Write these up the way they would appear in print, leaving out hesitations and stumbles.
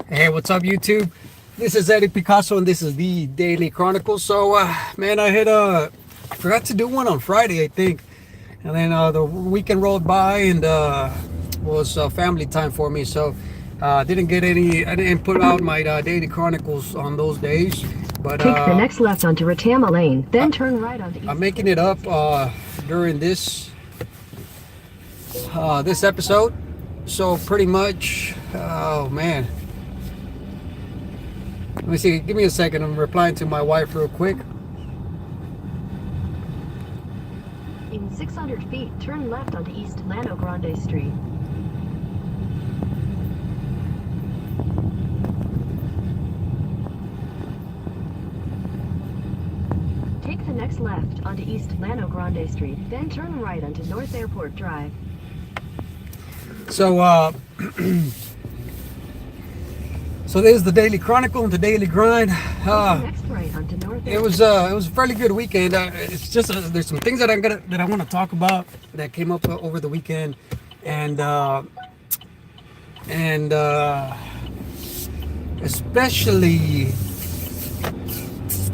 Hey, what's up, YouTube? This is Eddie Picasso, and this is the Daily Chronicles. So, man, I forgot to do one on Friday, I think, and then the weekend rolled by, and was family time for me. So, didn't get any. I didn't put out my Daily Chronicles on those days, but Take the next left onto Ratama Lane, then turn right onto I'm East. making it up during this episode. So pretty much, oh man. Let me see. Give me a second. I'm replying to my wife real quick. In 600 feet, turn left onto East Llano Grande Street. Take the next left onto East Llano Grande Street, then turn right onto North Airport Drive. So, so there's the Daily Chronicle and the Daily Grind. Take the next right onto North It was a fairly good weekend. It's just there's some things that I want to talk about that came up over the weekend, and especially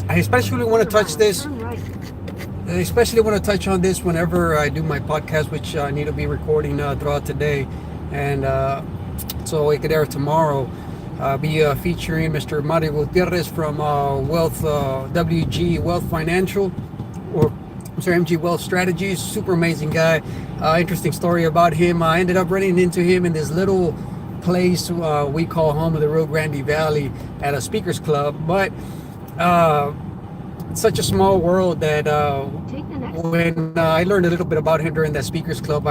I especially want to touch this. Turn right. I especially want to touch on this whenever I do my podcast, which I need to be recording throughout today, and so it could air tomorrow. Be featuring Mr. Mario Gutierrez from Wealth WG Wealth Financial, or I'm sorry, MG Wealth Strategies. Super amazing guy. Interesting story about him. I ended up running into him in this little place we call home of the Rio Grande Valley at a speakers club, but it's such a small world that Take the next when I learned a little bit about him during that speakers club,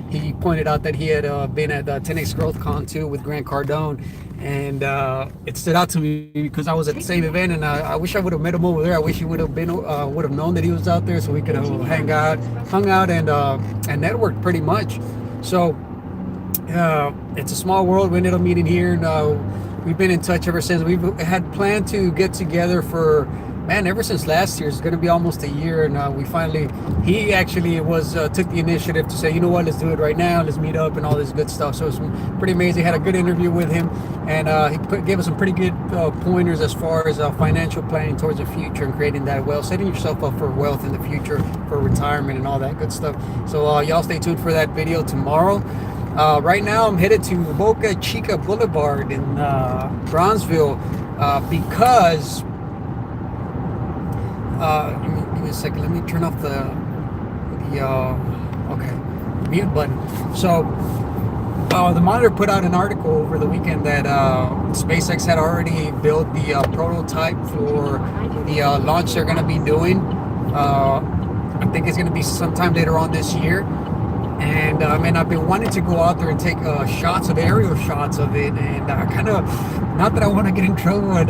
he pointed out that he had been at 10X Growth Con too with Grant Cardone, and it stood out to me because I was at the same event, and I wish I would have met him over there. I wish he would have known that he was out there, so we could have hung out and networked pretty much. So it's a small world. We ended up meeting here, and we've been in touch ever since. We've had planned to get together for, man, ever since last year. It's going to be almost a year, and he actually took the initiative to say, you know what, let's do it right now, let's meet up and all this good stuff. So it's pretty amazing. Had a good interview with him, and he gave us some pretty good pointers as far as financial planning towards the future and creating that wealth, setting yourself up for wealth in the future, for retirement and all that good stuff. So y'all stay tuned for that video tomorrow. Right now I'm headed to Boca Chica Boulevard in Bronzeville because give me a second. Let me turn off the mute button. So the Monitor put out an article over the weekend that SpaceX had already built the prototype for the launch they're going to be doing. I think it's going to be sometime later on this year. And I've been wanting to go out there and take aerial shots of it, and not that I want to get in trouble with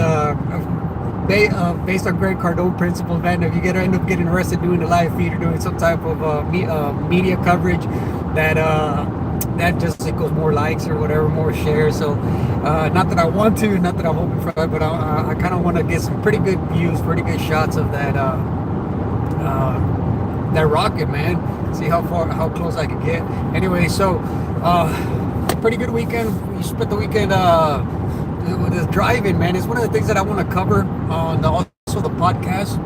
based on Grant Cardone principles, man. If you end up getting arrested doing a live feed or doing some type of media coverage, that just equals more likes or whatever, more shares. So not that I want to, not that I'm hoping for it, but I kind of want to get some pretty good views, pretty good shots of that rocket, man. See how close I can get. Anyway, so pretty good weekend. We spent the weekend with driving, man. It's one of the things that I want to cover on also the podcast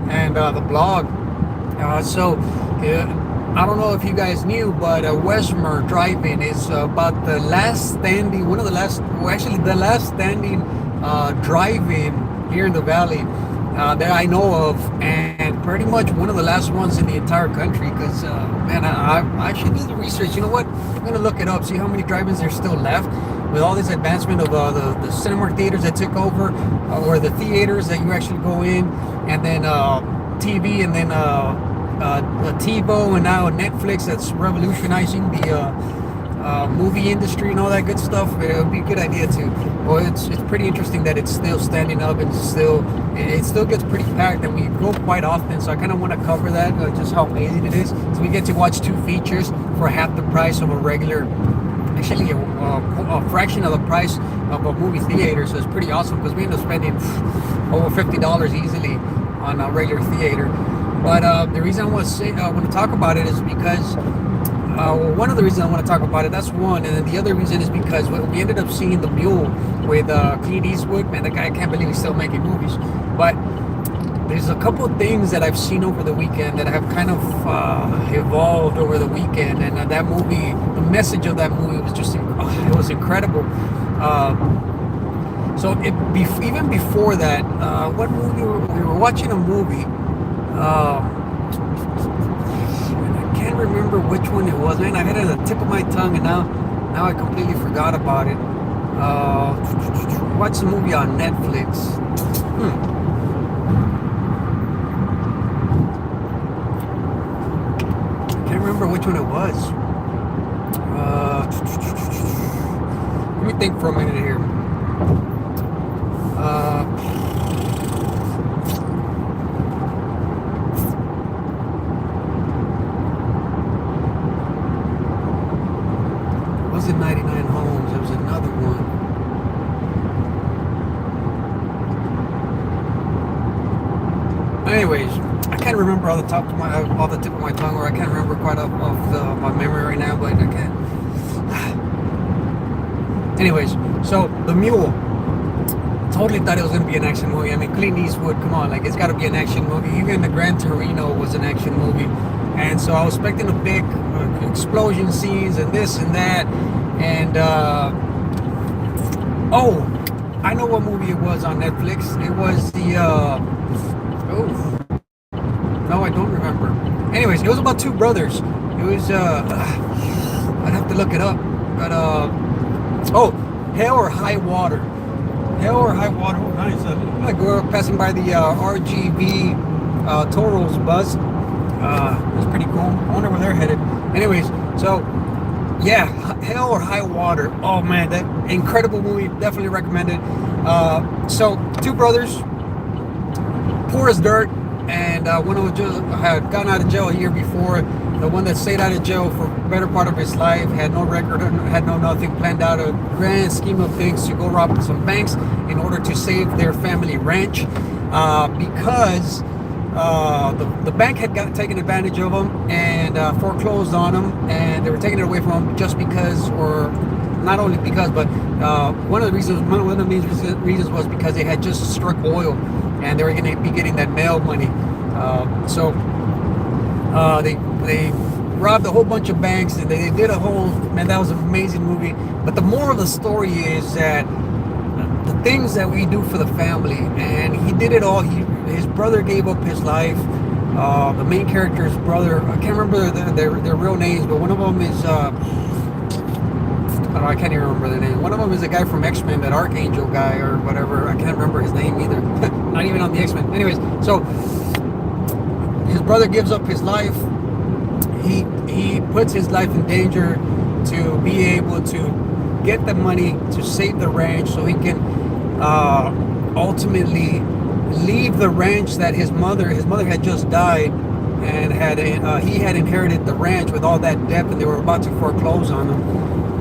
and the blog. I don't know if you guys knew, but Westmer Drive-In is about the last standing, the last standing drive-in here in the valley that I know of, and pretty much one of the last ones in the entire country. Because I should do the research. You know what? I'm gonna look it up, see how many drive-ins there's still left. With all this advancement of the Cinemark theaters that took over, or the theaters that you actually go in, and then TV, and then TiVo, and now Netflix that's revolutionizing the movie industry and all that good stuff. It would be a good idea to. Well, it's pretty interesting that it's still standing up, and it still gets pretty packed, and we go quite often. So I kind of want to cover that, just how amazing it is. So we get to watch two features for half the price of a regular. Actually, a fraction of the price of a movie theater, so it's pretty awesome because we end up spending over $50 easily on a regular theater. But the reason I want to talk about it is because well, one of the reasons I want to talk about it, that's one, and then the other reason is because we ended up seeing The Mule with Clint Eastwood. Man, the guy, I can't believe he's still making movies. But there's a couple of things that I've seen over the weekend that have kind of evolved over the weekend, and that movie, the message of that movie was just, it was incredible. So even before that, what movie we were watching a movie. I can't remember which one it was. Man, I had it at the tip of my tongue, and now I completely forgot about it. Watched a movie on Netflix. Can't remember which one it was. Let me think for a minute here. Was it 99 Homes? There was another one. Anyways, I can't remember off the tip of my tongue, or I can't remember quite off my memory right now, but I can't. Anyways, so The Mule. Totally thought it was going to be an action movie. I mean, Clint Eastwood, come on, like, it's got to be an action movie. Even the Gran Torino was an action movie. And so I was expecting a big explosion scenes and this and that. And, oh, I know what movie it was on Netflix. It was the, no, I don't remember. Anyways, it was about two brothers. It was, I'd have to look it up. But, Hell or High Water. Hell or High Water. Oh, nice. I go passing by the RGB Toros bus. It's pretty cool. I wonder where they're headed. Anyways, so yeah, Hell or High Water. Oh man, that incredible movie. Definitely recommend it. So two brothers, poor as dirt, and one of them just had gotten out of jail a year before. The one that stayed out of jail for the better part of his life, had no record, had no nothing, planned out a grand scheme of things to go rob some banks in order to save their family ranch, because the bank had taken advantage of him and foreclosed on him, and they were taking it away from him just because, or not only because, but one of the reasons was because they had just struck oil, and they were going to be getting that mail money. So they robbed a whole bunch of banks, and they did a whole, man, that was an amazing movie. But the moral of the story is that the things that we do for the family, and he did it all. His brother gave up his life. The main character's brother, I can't remember their real names, but one of them is, I can't even remember the name. One of them is a guy from X-Men, that Archangel guy or whatever. I can't remember his name either. Not even on the X-Men. Anyways, so his brother gives up his life. He puts his life in danger to be able to get the money to save the ranch, so he can ultimately leave the ranch that his mother had just died, and he had inherited the ranch with all that debt, and they were about to foreclose on him,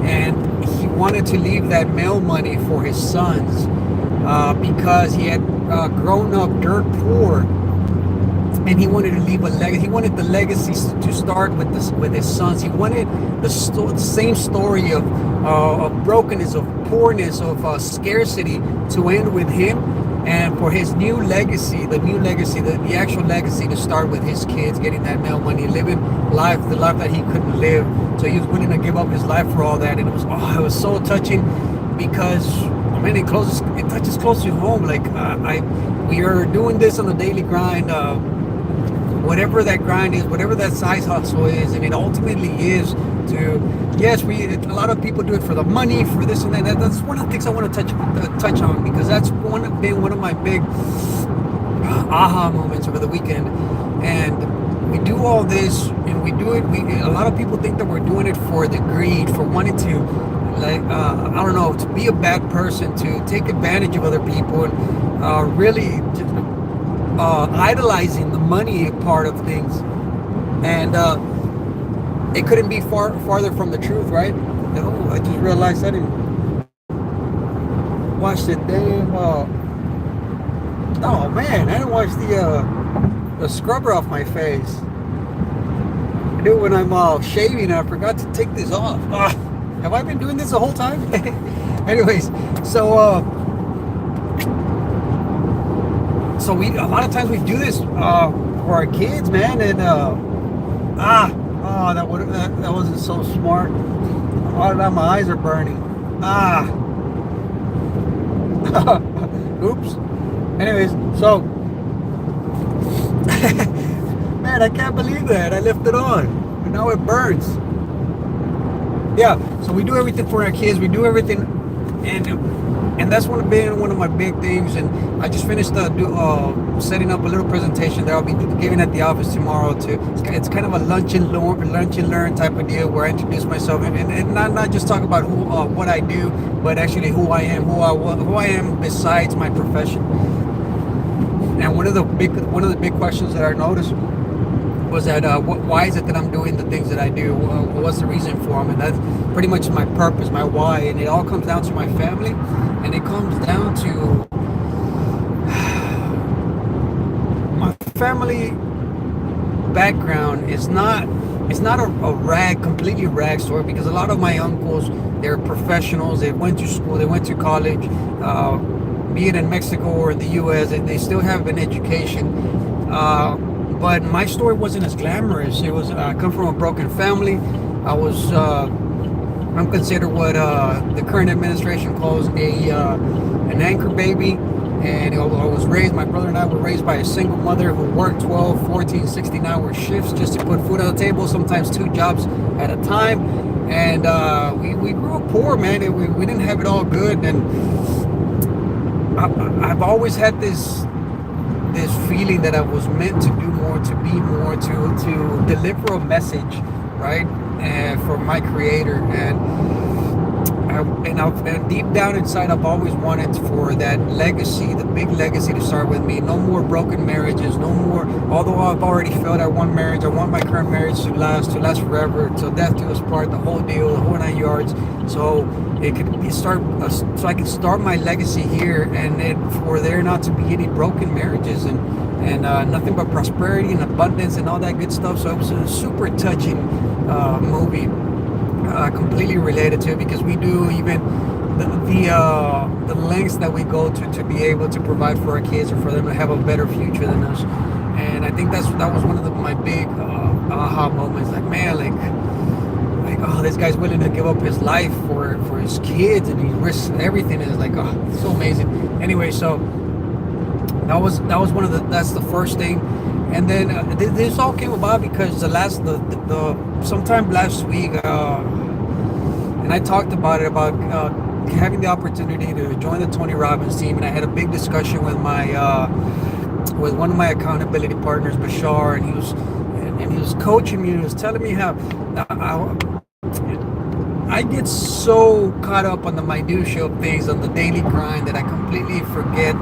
and he wanted to leave that mail money for his sons, because he had grown up dirt poor. And he wanted to leave a legacy. He wanted the legacy to start with his sons. He wanted the same story of brokenness, of poorness, of scarcity to end with him, and for his new legacy, the actual legacy to start with his kids, getting that mail money, living the life that he couldn't live. So he was willing to give up his life for all that, and it was so touching, because it touches close to home. Like we are doing this on a daily grind. Whatever that grind is, whatever that side hustle is, and it ultimately is to, yes, a lot of people do it for the money, for this and that. That's one of the things I want to touch on, because that's been one of my big aha moments over the weekend. And we do all this, and we do it. A lot of people think that we're doing it for the greed, for wanting to, like, I don't know, to be a bad person, to take advantage of other people, and really just idolizing the money part of things. And it couldn't be farther from the truth, right? No, I just realized I didn't watch the damn. Oh man, I didn't watch the scrubber off my face. do it when I'm shaving. I forgot to take this off. Have I been doing this the whole time? Anyways, so we a lot of times we do this for our kids, man, and that wasn't so smart. Oh, now my eyes are burning. Oops. Anyways, so man, I can't believe that I left it on, and now it burns. Yeah, so we do everything for our kids. We do everything, and that's one of my big things. And I just finished setting up a little presentation that I'll be giving at the office tomorrow. It's kind of a lunch and learn type of deal where I introduce myself and not just talk about what I do, but actually who I am, who I am besides my profession. And one of the big questions that I noticed was that why is it that I'm doing the things that I do? What's the reason for them? And that's pretty much my purpose, my why. And it all comes down to my family, and it comes down to my family background. It's not a completely rag story, because a lot of my uncles, they're professionals. They went to school, they went to college, be it in Mexico or in the U.S. And they still have an education. But my story wasn't as glamorous. I come from a broken family. I'm considered what the current administration calls an anchor baby. And my brother and I were raised by a single mother who worked 12, 14, 16-hour shifts just to put food on the table, sometimes 2 jobs at a time. And we grew up poor, man. We didn't have it all good. And I've always had this feeling that I was meant to do more, to be more, to deliver a message, right? And for my creator. And deep down inside, I've always wanted for that legacy, the big legacy, to start with me. No more broken marriages, no more. Although I've already failed at one marriage, I want my current marriage to last forever, till death do us part, the whole deal, the whole 9 yards. So I can start my legacy here, and for there not to be any broken marriages, and nothing but prosperity and abundance and all that good stuff. So it was a super touching movie. Completely related to it, because we do even the lengths that we go to be able to provide for our kids, or for them to have a better future than us. And I think that was one of my big aha moments. Like, man, like oh, this guy's willing to give up his life for his kids, and he risks everything. And it's like, oh, so amazing. Anyway, so that was that's the first thing. And then this all came about because sometime last week, and I talked about having the opportunity to join the Tony Robbins team, and I had a big discussion with with one of my accountability partners, Bashar, and he was coaching me. And he was telling me how I get so caught up on the minutia of things, on the daily grind, that I completely forget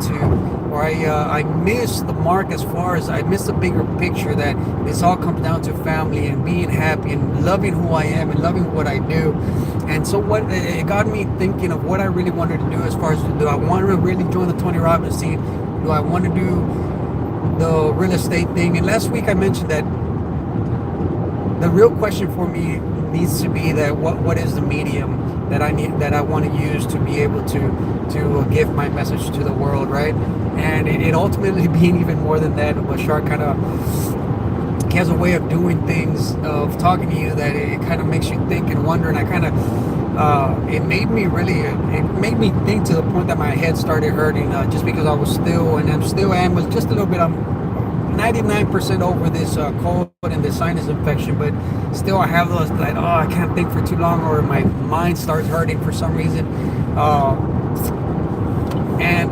or I miss the mark, as far as I miss the bigger picture, that this all comes down to family and being happy and loving who I am and loving what I do. And so it got me thinking of what I really wanted to do, as far as, do I want to really join the Tony Robbins team? Do I want to do the real estate thing? And last week I mentioned that the real question for me needs to be that what is the medium that I want to use to be able to give my message to the world, right? And it ultimately being even more than that. Bashar kind of has a way of doing things, of talking to you, that it kind of makes you think and wonder. And I kind of it made me think to the point that my head started hurting, just because I was still, and was just a little bit. I'm 99% over this cold and this sinus infection, but still I have those, like, I can't think for too long, or my mind starts hurting for some reason. And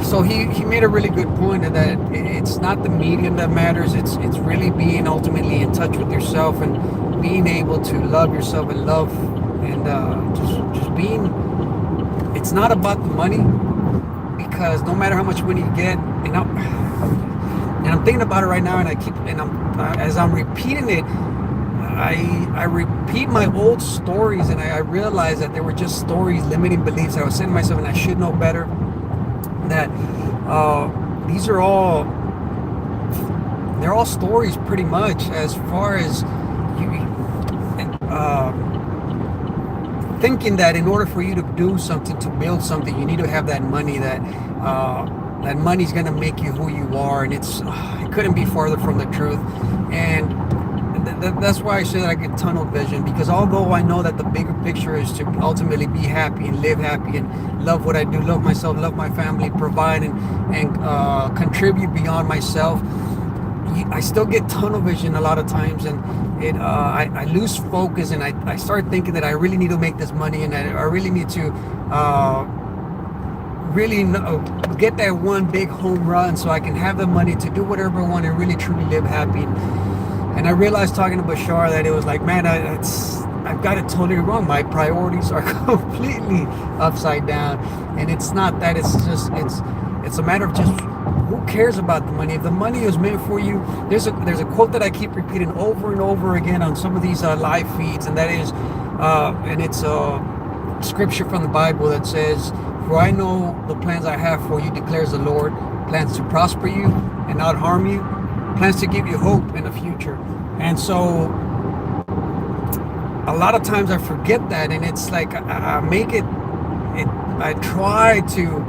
so he made a really good point that it's not the medium that matters. It's really being ultimately in touch with yourself, and being able to love yourself and love, and just being. It's not about the money, because no matter how much money you get, and I'm thinking about it right now, and as I'm repeating it, I repeat my old stories, and I realize that they were just stories, limiting beliefs. I was saying to myself, and I should know better, that these are all they're all stories pretty much, as far as you thinking that in order for you to do something, to build something, you need to have that money, that money's going to make you who you are. And it couldn't be farther from the truth. And that's why I say that I get tunnel vision, because although I know that the bigger picture is to ultimately be happy and live happy and love what I do, love myself, love my family, provide and contribute beyond myself, I still get tunnel vision a lot of times, and I lose focus, and I start thinking that I really need to make this money, and I really need to really get that one big home run so I can have the money to do whatever I want and really truly live happy. And I realized talking to Bashar that it was like, man, I've got it totally wrong. My priorities are completely upside down, and it's not that. It's a matter of just, who cares about the money? If the money is meant for you, there's a quote that I keep repeating over and over again on some of these live feeds, and that is, and it's scripture from the Bible that says, "For I know the plans I have for you, declares the Lord, plans to prosper you and not harm you, plans to give you hope in the future." And so a lot of times I forget that, and it's like I make it. I try to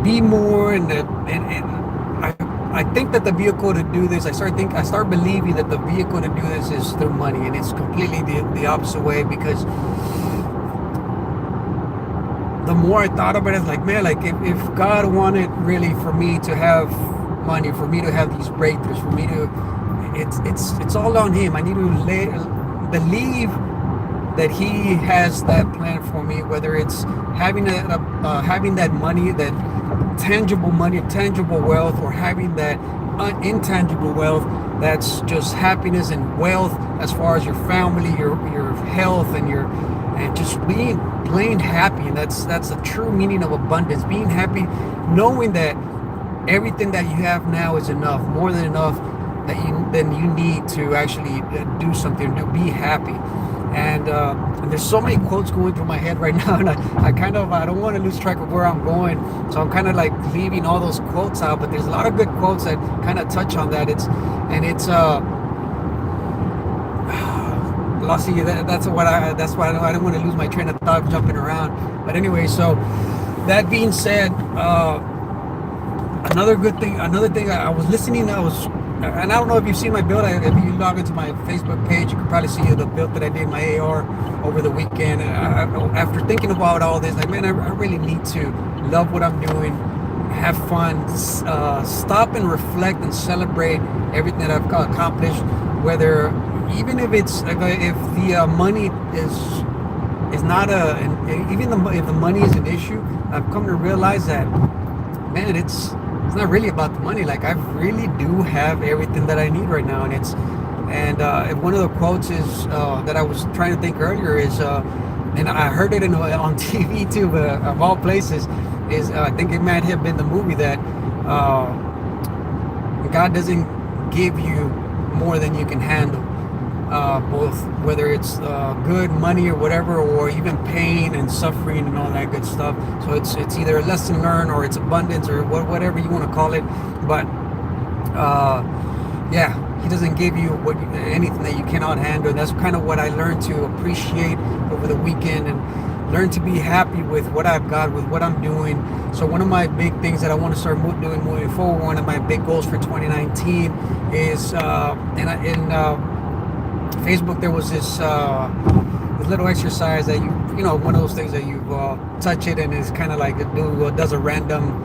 be more, and I think that the vehicle to do this, I start believing that the vehicle to do this is through money, and it's completely the opposite way, because the more I thought about it, it's like, man, like if God wanted really for me to have money, for me to have these breakthroughs, for me to, it's all on Him. I need to believe that He has that plan for me, whether it's having that money, that tangible money, tangible wealth, or having that intangible wealth, that's just happiness and wealth as far as your family, your health, and just being plain happy. And that's the true meaning of abundance, being happy, knowing that everything that you have now is enough, more than enough, than you need to actually do something, to be happy. And there's so many quotes going through my head right now, and I don't want to lose track of where I'm going, so I'm kind of like leaving all those quotes out. But there's a lot of good quotes that kind of touch on that. That's why I don't want to lose my train of thought jumping around. But anyway, so that being said, another thing I was listening, and I don't know if you've seen my build. If you log into my Facebook page, you can probably see the build that I did, my AR, over the weekend. And after thinking about all this, like, man, I really need to love what I'm doing, have fun, stop and reflect and celebrate everything that I've accomplished. Whether, even if the money is not if the money is an issue, I've come to realize that, man, it's not really about the money. Like, I really do have everything that I need right now. And one of the quotes is that I was trying to think earlier is, and I heard it on TV too, but of all places, is I think it might have been the movie that God doesn't give you more than you can handle. Both, whether it's good money or whatever, or even pain and suffering and all that good stuff. So it's either a lesson learned, or it's abundance, or whatever you want to call it. But yeah, He doesn't give you anything that you cannot handle. And that's kind of what I learned to appreciate over the weekend, and learn to be happy with what I've got, with what I'm doing. So one of my big things that I want to start doing moving forward, one of my big goals for 2019 is Facebook, there was this little exercise that you know, one of those things that you touch it, and it's kind of like does a random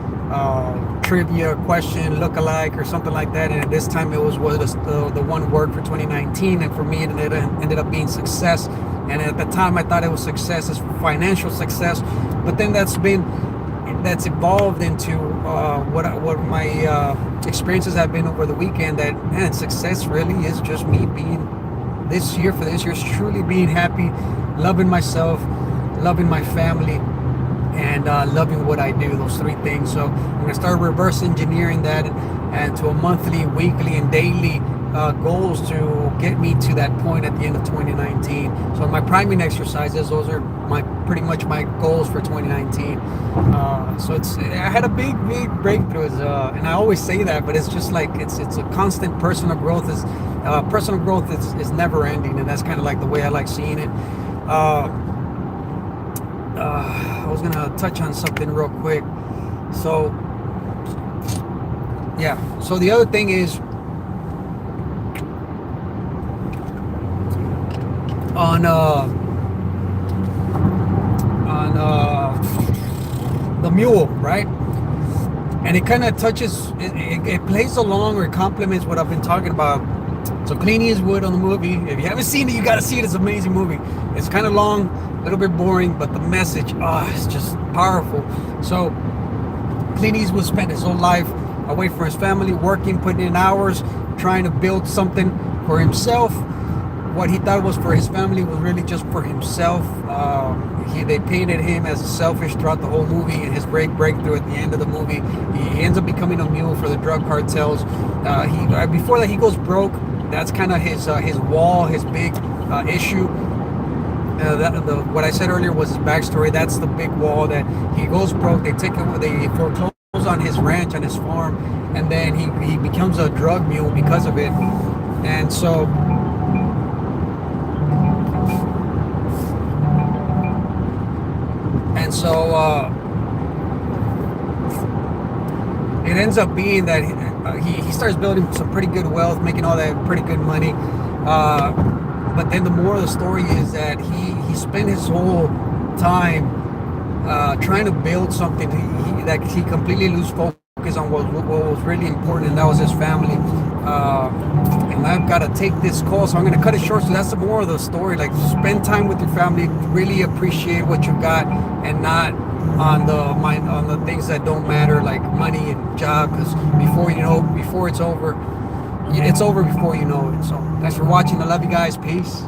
trivia question, look-alike, or something like that. And at this time, it was the one word for 2019, and for me, it ended up being success. And at the time, I thought it was success as financial success, but then that's evolved into what my experiences have been over the weekend. That, man, success really is just me being. This year is truly being happy, loving myself, loving my family, and loving what I do. Those three things. So I'm gonna start reverse engineering that, and to a monthly, weekly, and daily goals to get me to that point at the end of 2019. So my priming exercises, those are my pretty much my goals for 2019. So I had a big breakthroughs, and I always say that, but it's just like it's a constant personal growth. Personal growth is never ending, and that's kind of like the way I like seeing it. I was gonna touch on something real quick. So yeah, so the other thing is on the mule, right? And it kind of touches, it plays along or complements what I've been talking about. So Clint Eastwood on the movie, if you haven't seen it, you got to see it. It's an amazing movie. It's kind of long, a little bit boring, but the message, it's just powerful. So Clint Eastwood spent his whole life away from his family, working, putting in hours, trying to build something for himself. What he thought was for his family was really just for himself. They painted him as selfish throughout the whole movie, and his breakthrough at the end of the movie, he ends up becoming a mule for the drug cartels. Before that, he goes broke. That's kind of his wall, his big issue. What I said earlier was his backstory. That's the big wall that he goes broke. They foreclose on his ranch, on his farm, and then he becomes a drug mule because of it. And so it ends up being that he starts building some pretty good wealth, making all that pretty good money. But then the moral of the story is that he spent his whole time trying to build something that he completely lose focus on what was really important, and that was his family. And I've got to take this call, so I'm going to cut it short. So that's the moral of the story. Like, spend time with your family, really appreciate what you got, and not on the things that don't matter, like money and job. Because before it's over, it's over before you know it. So thanks for watching. I love you guys. Peace.